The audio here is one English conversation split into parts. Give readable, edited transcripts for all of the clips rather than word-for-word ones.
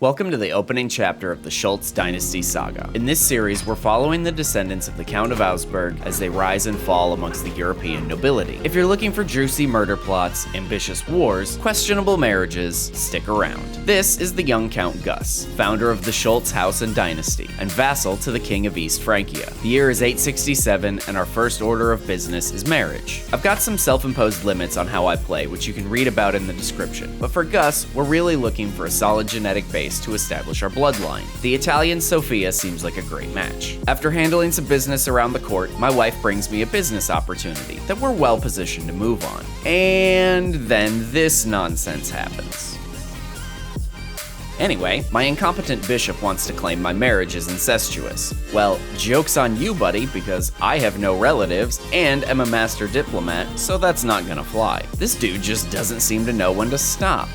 Welcome to the opening chapter of the Schultz Dynasty saga. In this series, we're following the descendants of the Count of Ausberg as they rise and fall amongst the European nobility. If you're looking for juicy murder plots, ambitious wars, questionable marriages, stick around. This is the young Count Gus, founder of the Schultz house and dynasty, and vassal to the King of East Francia. The year is 867, and our first order of business is marriage. I've got some self-imposed limits on how I play, which you can read about in the description, but for Gus, we're really looking for a solid genetic base to establish our bloodline. The Italian Sophia seems like a great match. After handling some business around the court, my wife brings me a business opportunity that we're well positioned to move on. And then this nonsense happens. Anyway, my incompetent bishop wants to claim my marriage is incestuous. Well, joke's on you, buddy, because I have no relatives and am a master diplomat, so that's not gonna fly. This dude just doesn't seem to know when to stop.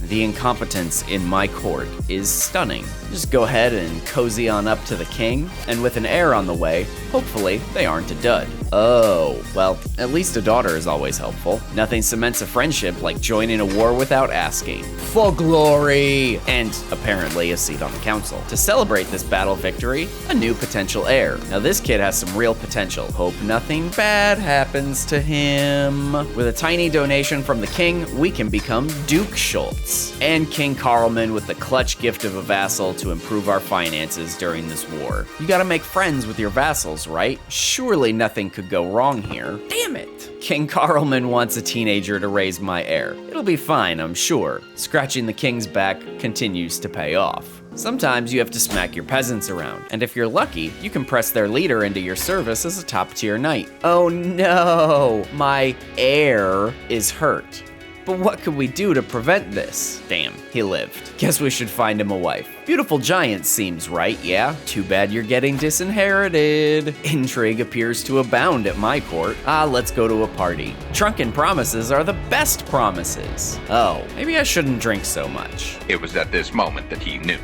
The incompetence in my court is stunning. Just go ahead and cozy on up to the king, and with an heir on the way, hopefully they aren't a dud. Oh, well, at least a daughter is always helpful. Nothing cements a friendship like joining a war without asking. For glory! And apparently a seat on the council. To celebrate this battle victory, a new potential heir. Now this kid has some real potential. Hope nothing bad happens to him. With a tiny donation from the king, we can become Duke Schultz. And King Carlman with the clutch gift of a vassal to improve our finances during this war. You gotta make friends with your vassals, right? Surely nothing could go wrong here. Damn it! King Carlman wants a teenager to raise my heir. It'll be fine, I'm sure. Scratching the king's back continues to pay off. Sometimes you have to smack your peasants around, and if you're lucky, you can press their leader into your service as a top-tier knight. Oh no! My heir is hurt. But what could we do to prevent this? Damn, he lived. Guess we should find him a wife. Beautiful giant seems right, yeah? Too bad you're getting disinherited. Intrigue appears to abound at my court. Let's go to a party. Drunken promises are the best promises. Oh, maybe I shouldn't drink so much. It was at this moment that he knew.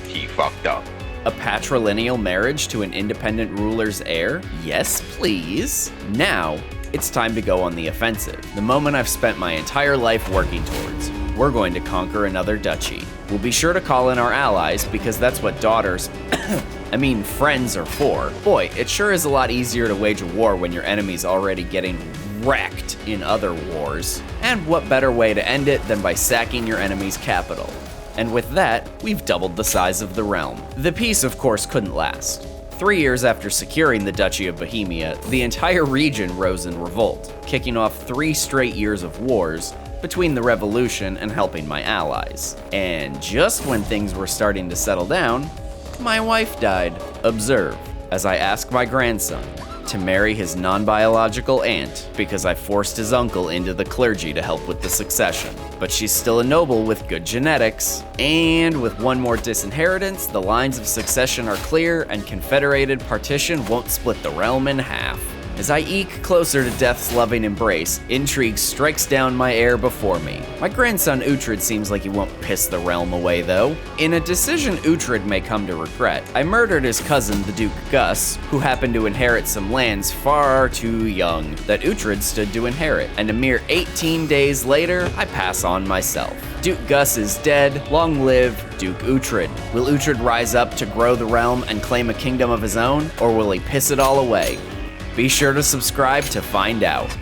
He fucked up. A patrilineal marriage to an independent ruler's heir? Yes, please. Now, it's time to go on the offensive. The moment I've spent my entire life working towards. We're going to conquer another duchy. We'll be sure to call in our allies because that's what daughters, friends are for. Boy, it sure is a lot easier to wage a war when your enemy's already getting wrecked in other wars. And what better way to end it than by sacking your enemy's capital? And with that, we've doubled the size of the realm. The peace, of course, couldn't last. 3 years after securing the Duchy of Bohemia, the entire region rose in revolt, kicking off 3 straight years of wars between the revolution and helping my allies. And just when things were starting to settle down, my wife died. Observe, as I ask my grandson to marry his non-biological aunt because I forced his uncle into the clergy to help with the succession. But she's still a noble with good genetics, and with one more disinheritance, the lines of succession are clear and confederated partition won't split the realm in half. As I eke closer to death's loving embrace, intrigue strikes down my heir before me. My grandson Uhtred seems like he won't piss the realm away though. In a decision Uhtred may come to regret, I murdered his cousin, the Duke Gus, who happened to inherit some lands far too young that Uhtred stood to inherit, and a mere 18 days later, I pass on myself. Duke Gus is dead, long live Duke Uhtred. Will Uhtred rise up to grow the realm and claim a kingdom of his own, or will he piss it all away? Be sure to subscribe to find out.